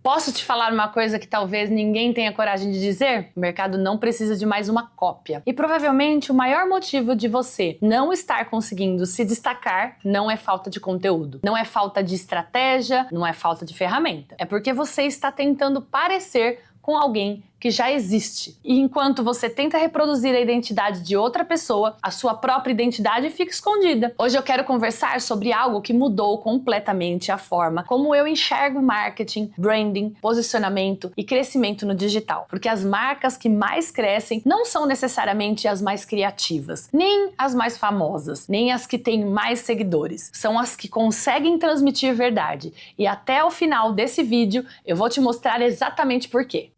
Posso te falar uma coisa que talvez ninguém tenha coragem de dizer? O mercado não precisa de mais uma cópia. E provavelmente o maior motivo de você não estar conseguindo se destacar não é falta de conteúdo, não é falta de estratégia, não é falta de ferramenta. É porque você está tentando parecer com alguém que já existe. E enquanto você tenta reproduzir a identidade de outra pessoa, a sua própria identidade fica escondida. Hoje eu quero conversar sobre algo que mudou completamente a forma como eu enxergo marketing, branding, posicionamento e crescimento no digital. Porque as marcas que mais crescem não são necessariamente as mais criativas, nem as mais famosas, nem as que têm mais seguidores. São as que conseguem transmitir verdade. E até o final desse vídeo eu vou te mostrar exatamente por quê.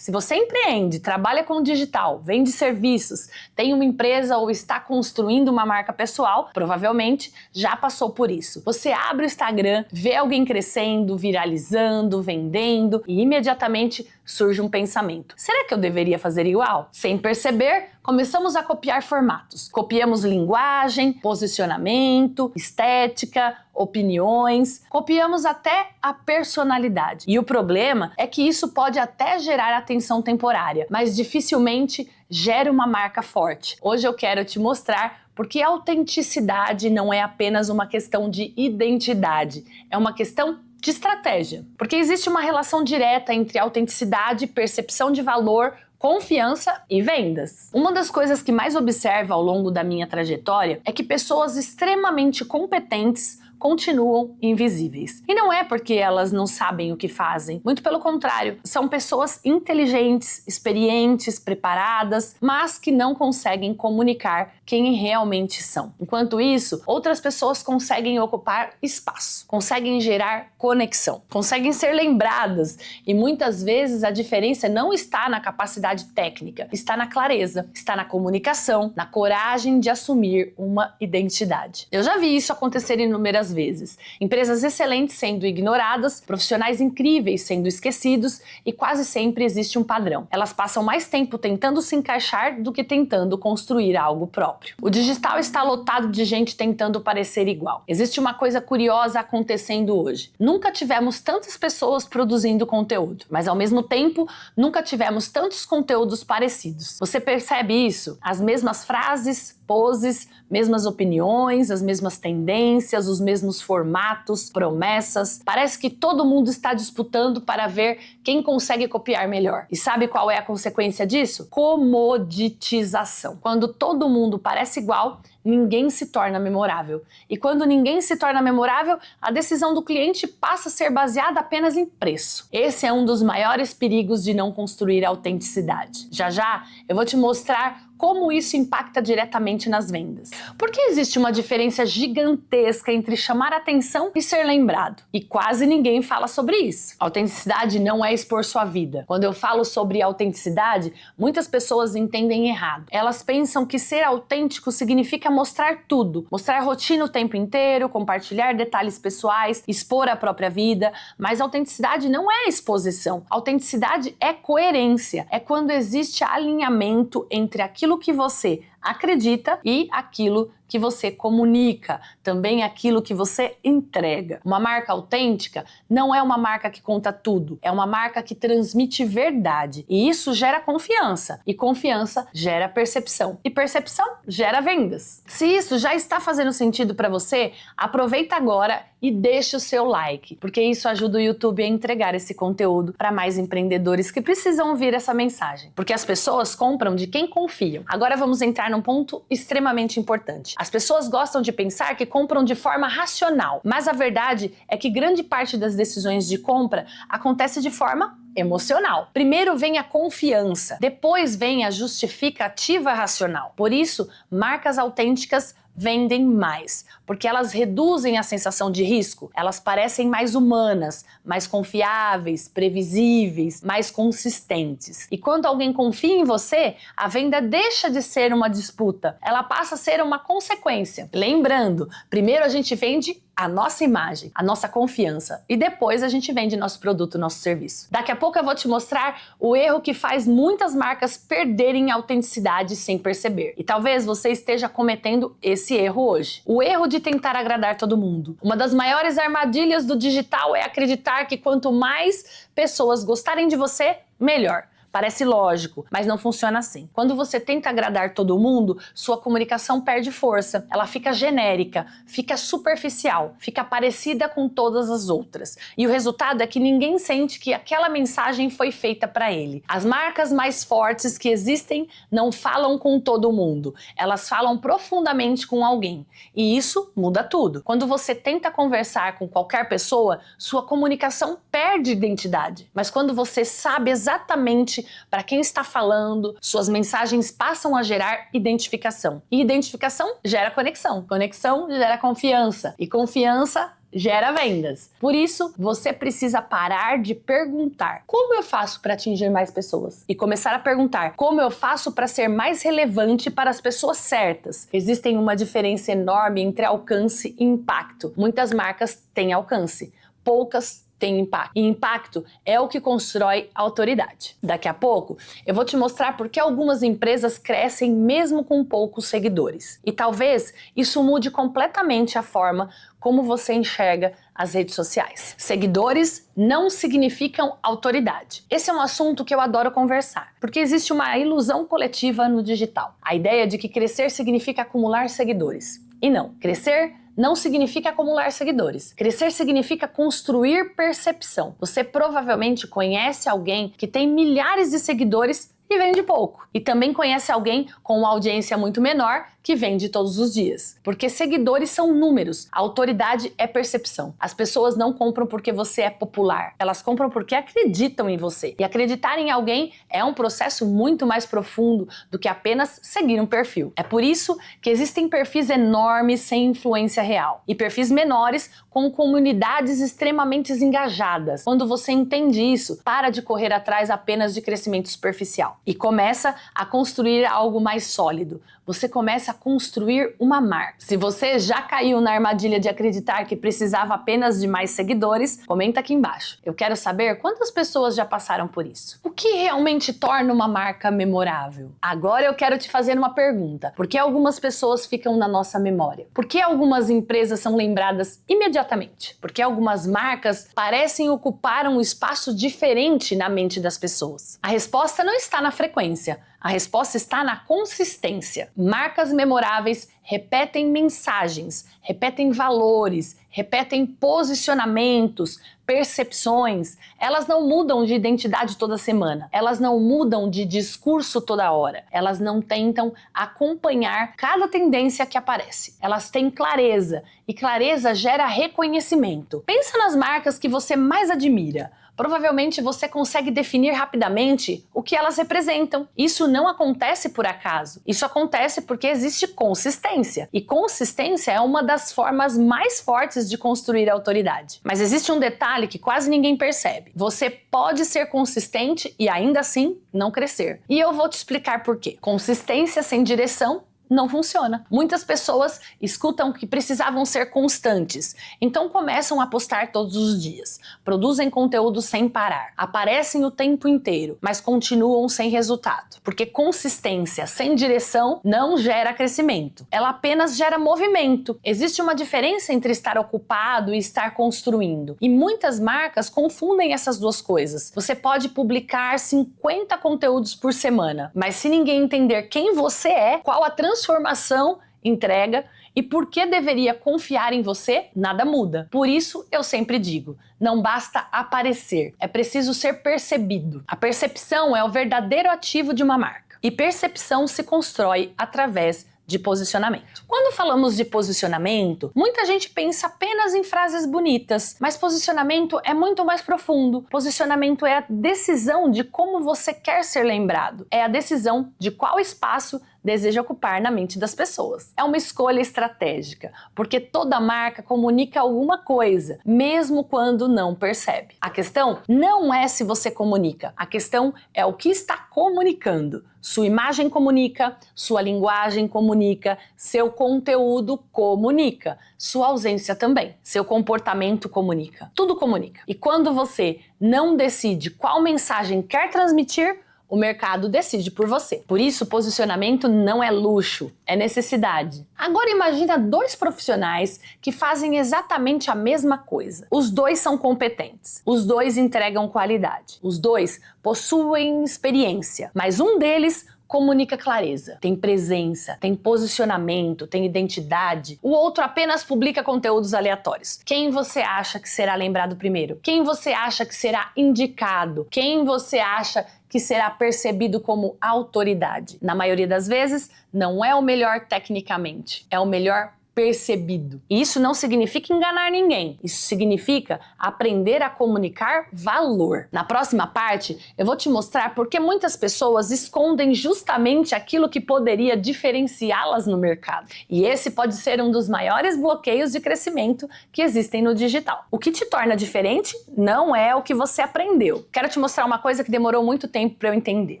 Se você empreende, trabalha com digital, vende serviços, tem uma empresa ou está construindo uma marca pessoal, provavelmente já passou por isso. Você abre o Instagram, vê alguém crescendo, viralizando, vendendo e imediatamente surge um pensamento. Será que eu deveria fazer igual? Sem perceber, começamos a copiar formatos. Copiamos linguagem, posicionamento, estética, opiniões, copiamos até a personalidade. E o problema é que isso pode até gerar atenção temporária, mas dificilmente gera uma marca forte. Hoje eu quero te mostrar porque a autenticidade não é apenas uma questão de identidade, é uma questão de estratégia. Porque existe uma relação direta entre autenticidade, percepção de valor, confiança e vendas. Uma das coisas que mais observo ao longo da minha trajetória é que pessoas extremamente competentes continuam invisíveis. E não é porque elas não sabem o que fazem, muito pelo contrário, são pessoas inteligentes, experientes, preparadas, mas que não conseguem comunicar quem realmente são. Enquanto isso, outras pessoas conseguem ocupar espaço, conseguem gerar conexão, conseguem ser lembradas e muitas vezes a diferença não está na capacidade técnica, está na clareza, está na comunicação, na coragem de assumir uma identidade. Eu já vi isso acontecer inúmeras vezes. Empresas excelentes sendo ignoradas, profissionais incríveis sendo esquecidos e quase sempre existe um padrão. Elas passam mais tempo tentando se encaixar do que tentando construir algo próprio. O digital está lotado de gente tentando parecer igual. Existe uma coisa curiosa acontecendo hoje. Nunca tivemos tantas pessoas produzindo conteúdo, mas ao mesmo tempo nunca tivemos tantos conteúdos parecidos. Você percebe isso? As mesmas frases, poses, mesmas opiniões, as mesmas tendências, os mesmos formatos, promessas. Parece que todo mundo está disputando para ver quem consegue copiar melhor. E sabe qual é a consequência disso? Comoditização. Quando todo mundo parece igual, ninguém se torna memorável. E quando ninguém se torna memorável, a decisão do cliente passa a ser baseada apenas em preço. Esse é um dos maiores perigos de não construir autenticidade. Já já eu vou te mostrar como isso impacta diretamente nas vendas. Porque existe uma diferença gigantesca entre chamar atenção e ser lembrado. E quase ninguém fala sobre isso. Autenticidade não é expor sua vida. Quando eu falo sobre autenticidade, muitas pessoas entendem errado. Elas pensam que ser autêntico significa mostrar tudo. Mostrar rotina o tempo inteiro, compartilhar detalhes pessoais, expor a própria vida. Mas autenticidade não é exposição. Autenticidade é coerência. É quando existe alinhamento entre aquilo que você acredita e aquilo que você comunica, também aquilo que você entrega. Uma marca autêntica não é uma marca que conta tudo, é uma marca que transmite verdade. E isso gera confiança, e confiança gera percepção, e percepção gera vendas. Se isso já está fazendo sentido para você, aproveita agora e deixa o seu like, porque isso ajuda o YouTube a entregar esse conteúdo para mais empreendedores que precisam ouvir essa mensagem. Porque as pessoas compram de quem confiam. Agora vamos entrar num ponto extremamente importante. As pessoas gostam de pensar que compram de forma racional, mas a verdade é que grande parte das decisões de compra acontece de forma emocional. Primeiro vem a confiança, depois vem a justificativa racional. Por isso, marcas autênticas vendem mais, porque elas reduzem a sensação de risco, elas parecem mais humanas, mais confiáveis, previsíveis, mais consistentes. E quando alguém confia em você, a venda deixa de ser uma disputa, ela passa a ser uma consequência. Lembrando, primeiro a gente vende a nossa imagem, a nossa confiança e depois a gente vende nosso produto, nosso serviço. Daqui a pouco eu vou te mostrar o erro que faz muitas marcas perderem autenticidade sem perceber. E talvez você esteja cometendo esse erro hoje. O erro de tentar agradar todo mundo. Uma das maiores armadilhas do digital é acreditar que quanto mais pessoas gostarem de você, melhor. Parece lógico, mas não funciona assim. Quando você tenta agradar todo mundo, sua comunicação perde força. Ela fica genérica, fica superficial, fica parecida com todas as outras. E o resultado é que ninguém sente que aquela mensagem foi feita para ele. As marcas mais fortes que existem não falam com todo mundo. Elas falam profundamente com alguém. E isso muda tudo. Quando você tenta conversar com qualquer pessoa, sua comunicação perde identidade. Mas quando você sabe exatamente para quem está falando, suas mensagens passam a gerar identificação. E identificação gera conexão. Conexão gera confiança. E confiança gera vendas. Por isso, você precisa parar de perguntar: como eu faço para atingir mais pessoas? E começar a perguntar: como eu faço para ser mais relevante para as pessoas certas? Existe uma diferença enorme entre alcance e impacto. Muitas marcas têm alcance, poucas tem impacto. E impacto é o que constrói autoridade. Daqui a pouco eu vou te mostrar por que algumas empresas crescem mesmo com poucos seguidores. E talvez isso mude completamente a forma como você enxerga as redes sociais. Seguidores não significam autoridade. Esse é um assunto que eu adoro conversar, porque existe uma ilusão coletiva no digital. A ideia de que crescer significa acumular seguidores. E não, crescer não significa acumular seguidores. Crescer significa construir percepção. Você provavelmente conhece alguém que tem milhares de seguidores e vende pouco. E também conhece alguém com uma audiência muito menor que vende todos os dias. Porque seguidores são números, a autoridade é percepção. As pessoas não compram porque você é popular, elas compram porque acreditam em você. E acreditar em alguém é um processo muito mais profundo do que apenas seguir um perfil. É por isso que existem perfis enormes sem influência real e perfis menores com comunidades extremamente engajadas. Quando você entende isso, para de correr atrás apenas de crescimento superficial e começa a construir algo mais sólido. Você começa a construir uma marca. Se você já caiu na armadilha de acreditar que precisava apenas de mais seguidores, comenta aqui embaixo. Eu quero saber quantas pessoas já passaram por isso. O que realmente torna uma marca memorável? Agora eu quero te fazer uma pergunta. Por que algumas pessoas ficam na nossa memória? Por que algumas empresas são lembradas imediatamente? Por que algumas marcas parecem ocupar um espaço diferente na mente das pessoas? A resposta não está na frequência. A resposta está na consistência. Marcas memoráveis repetem mensagens, repetem valores, repetem posicionamentos, percepções. Elas não mudam de identidade toda semana. Elas não mudam de discurso toda hora. Elas não tentam acompanhar cada tendência que aparece. Elas têm clareza e clareza gera reconhecimento. Pensa nas marcas que você mais admira. Provavelmente você consegue definir rapidamente o que elas representam. Isso não acontece por acaso. Isso acontece porque existe consistência. E consistência é uma das formas mais fortes de construir autoridade. Mas existe um detalhe que quase ninguém percebe. Você pode ser consistente e ainda assim não crescer. E eu vou te explicar por quê. Consistência sem direção não funciona. Muitas pessoas escutam que precisavam ser constantes, então começam a postar todos os dias, produzem conteúdo sem parar, aparecem o tempo inteiro, mas continuam sem resultado, porque consistência sem direção não gera crescimento, ela apenas gera movimento. Existe uma diferença entre estar ocupado e estar construindo, e muitas marcas confundem essas duas coisas. Você pode publicar 50 conteúdos por semana, mas se ninguém entender quem você é, qual a transformação entrega e por que deveria confiar em você, nada muda. Por isso eu sempre digo, não basta aparecer, é preciso ser percebido. A percepção é o verdadeiro ativo de uma marca. E percepção se constrói através de posicionamento. Quando falamos de posicionamento, muita gente pensa apenas em frases bonitas, mas posicionamento é muito mais profundo. Posicionamento é a decisão de como você quer ser lembrado, é a decisão de qual espaço deseja ocupar na mente das pessoas. É uma escolha estratégica, porque toda marca comunica alguma coisa, mesmo quando não percebe. A questão não é se você comunica, a questão é o que está comunicando. Sua imagem comunica, sua linguagem comunica, seu conteúdo comunica, sua ausência também, seu comportamento comunica. Tudo comunica. E quando você não decide qual mensagem quer transmitir, o mercado decide por você. Por isso, posicionamento não é luxo, é necessidade. Agora imagina dois profissionais que fazem exatamente a mesma coisa. Os dois são competentes, os dois entregam qualidade, os dois possuem experiência, mas um deles comunica clareza, tem presença, tem posicionamento, tem identidade. O outro apenas publica conteúdos aleatórios. Quem você acha que será lembrado primeiro? Quem você acha que será indicado? Quem você acha que será percebido como autoridade? Na maioria das vezes, não é o melhor tecnicamente, é o melhor percebido. E isso não significa enganar ninguém. Isso significa aprender a comunicar valor. Na próxima parte, eu vou te mostrar por que muitas pessoas escondem justamente aquilo que poderia diferenciá-las no mercado. E esse pode ser um dos maiores bloqueios de crescimento que existem no digital. O que te torna diferente não é o que você aprendeu. Quero te mostrar uma coisa que demorou muito tempo para eu entender.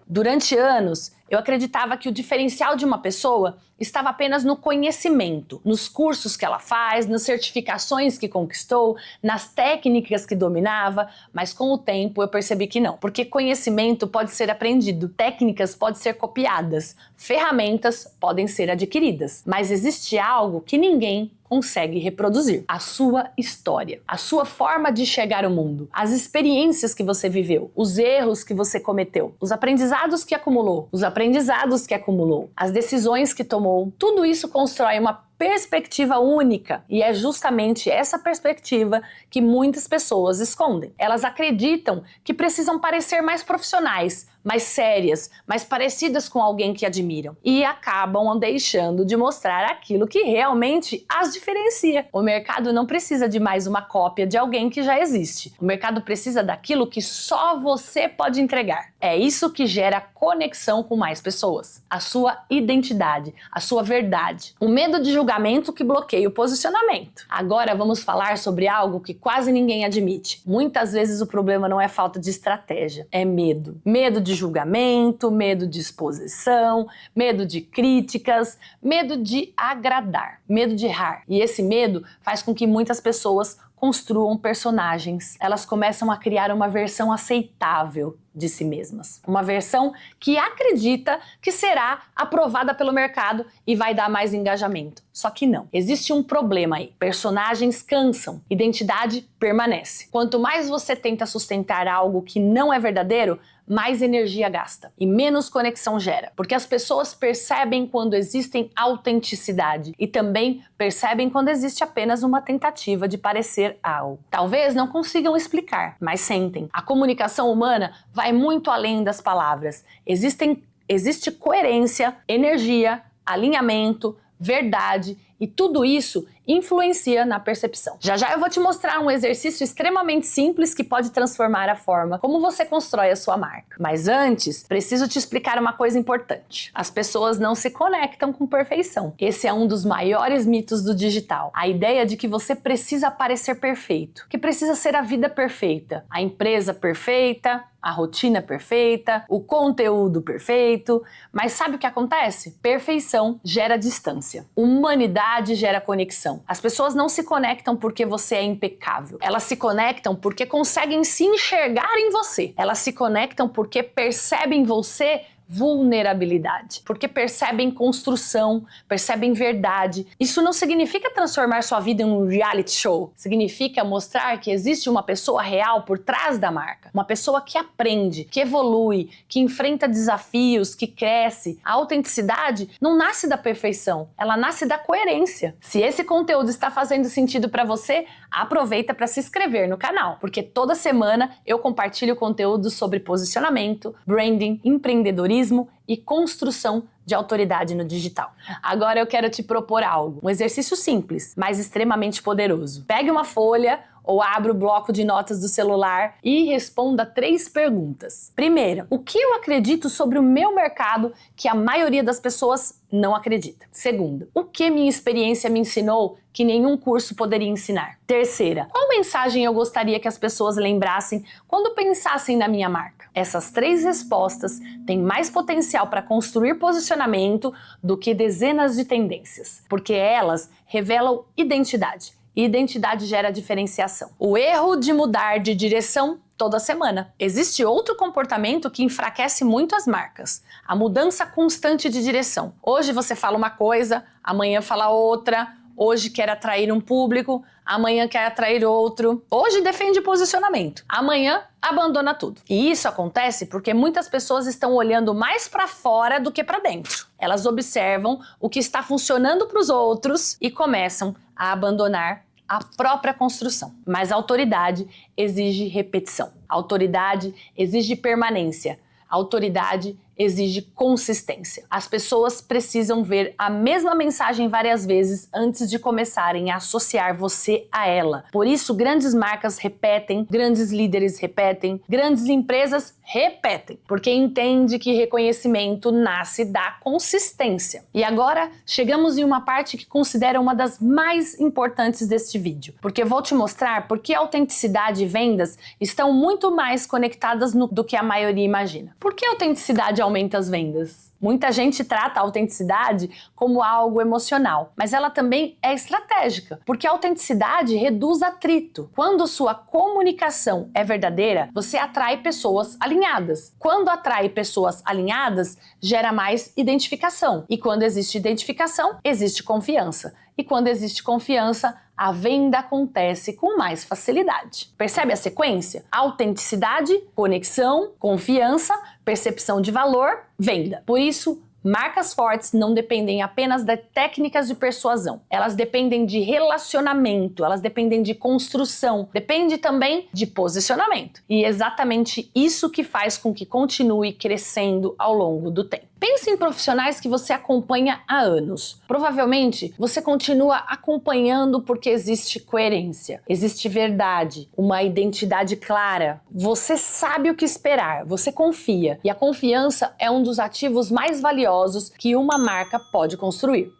Durante anos, eu acreditava que o diferencial de uma pessoa estava apenas no conhecimento, nos cursos que ela faz, nas certificações que conquistou, nas técnicas que dominava, mas com o tempo eu percebi que não, porque conhecimento pode ser aprendido, técnicas podem ser copiadas, ferramentas podem ser adquiridas, mas existe algo que ninguém consegue reproduzir: a sua história, a sua forma de chegar ao mundo, as experiências que você viveu, os erros que você cometeu, os aprendizados que acumulou, as decisões que tomou. Tudo isso constrói uma perspectiva única, e é justamente essa perspectiva que muitas pessoas escondem. Elas acreditam que precisam parecer mais profissionais, mais sérias, mais parecidas com alguém que admiram, e acabam deixando de mostrar aquilo que realmente as diferencia. O mercado não precisa de mais uma cópia de alguém que já existe. O mercado precisa daquilo que só você pode entregar. É isso que gera conexão com mais pessoas. A sua identidade, a sua verdade. O medo de julgamento que bloqueia o posicionamento. Agora vamos falar sobre algo que quase ninguém admite. Muitas vezes o problema não é falta de estratégia, é medo. Medo de julgamento, medo de exposição, medo de críticas, medo de agradar, medo de errar. E esse medo faz com que muitas pessoas construam personagens. Elas começam a criar uma versão aceitável de si mesmas. Uma versão que acredita que será aprovada pelo mercado e vai dar mais engajamento. Só que não. Existe um problema aí. Personagens cansam, identidade permanece. Quanto mais você tenta sustentar algo que não é verdadeiro, mais energia gasta e menos conexão gera, porque as pessoas percebem quando existem autenticidade e também percebem quando existe apenas uma tentativa de parecer algo. Talvez não consigam explicar, mas sentem. A comunicação humana vai muito além das palavras. Existe coerência, energia, alinhamento, verdade, e tudo isso influencia na percepção. Já já eu vou te mostrar um exercício extremamente simples que pode transformar a forma como você constrói a sua marca. Mas antes, preciso te explicar uma coisa importante. As pessoas não se conectam com perfeição. Esse é um dos maiores mitos do digital. A ideia de que você precisa parecer perfeito, que precisa ser a vida perfeita, a empresa perfeita, a rotina perfeita, o conteúdo perfeito. Mas sabe o que acontece? Perfeição gera distância. Humanidade gera conexão. As pessoas não se conectam porque você é impecável. Elas se conectam porque conseguem se enxergar em você. Elas se conectam porque percebem você vulnerabilidade, porque percebem construção, percebem verdade. Isso não significa transformar sua vida em um reality show. Significa mostrar que existe uma pessoa real por trás da marca. Uma pessoa que aprende, que evolui, que enfrenta desafios, que cresce. A autenticidade não nasce da perfeição, ela nasce da coerência. Se esse conteúdo está fazendo sentido para você, aproveita para se inscrever no canal, porque toda semana eu compartilho conteúdo sobre posicionamento, branding, empreendedorismo e construção de autoridade no digital. Agora eu quero te propor algo, um exercício simples, mas extremamente poderoso. Pegue uma folha ou abra o bloco de notas do celular e responda 3 perguntas. Primeira, o que eu acredito sobre o meu mercado que a maioria das pessoas não acredita? Segunda, o que minha experiência me ensinou que nenhum curso poderia ensinar? Terceira, qual mensagem eu gostaria que as pessoas lembrassem quando pensassem na minha marca? Essas 3 respostas têm mais potencial para construir posicionamento do que dezenas de tendências, porque elas revelam identidade. E identidade gera diferenciação. O erro de mudar de direção toda semana. Existe outro comportamento que enfraquece muito as marcas: a mudança constante de direção. Hoje você fala uma coisa, amanhã fala outra. Hoje quer atrair um público, amanhã quer atrair outro. Hoje defende posicionamento, amanhã abandona tudo. E isso acontece porque muitas pessoas estão olhando mais para fora do que para dentro. Elas observam o que está funcionando para os outros e começam a abandonar a própria construção. Mas a autoridade exige repetição. A autoridade exige permanência. A autoridade exige consistência. As pessoas precisam ver a mesma mensagem várias vezes antes de começarem a associar você a ela. Por isso, grandes marcas repetem, grandes líderes repetem, grandes empresas repetem, porque entende que reconhecimento nasce da consistência. E agora, chegamos em uma parte que considero uma das mais importantes deste vídeo, porque vou te mostrar por que autenticidade e vendas estão muito mais conectadas do que a maioria imagina. Por que autenticidade aumenta as vendas? Muita gente trata a autenticidade como algo emocional, mas ela também é estratégica, porque a autenticidade reduz atrito. Quando sua comunicação é verdadeira, você atrai pessoas alinhadas. Quando atrai pessoas alinhadas, gera mais identificação. E quando existe identificação, existe confiança. E quando existe confiança, a venda acontece com mais facilidade. Percebe a sequência? Autenticidade, conexão, confiança, percepção de valor, venda. Por isso, marcas fortes não dependem apenas de técnicas de persuasão. Elas dependem de relacionamento, elas dependem de construção, depende também de posicionamento. E é exatamente isso que faz com que continue crescendo ao longo do tempo. Pense em profissionais que você acompanha há anos. Provavelmente você continua acompanhando porque existe coerência, existe verdade, uma identidade clara. Você sabe o que esperar, você confia. E a confiança é um dos ativos mais valiosos que uma marca pode construir.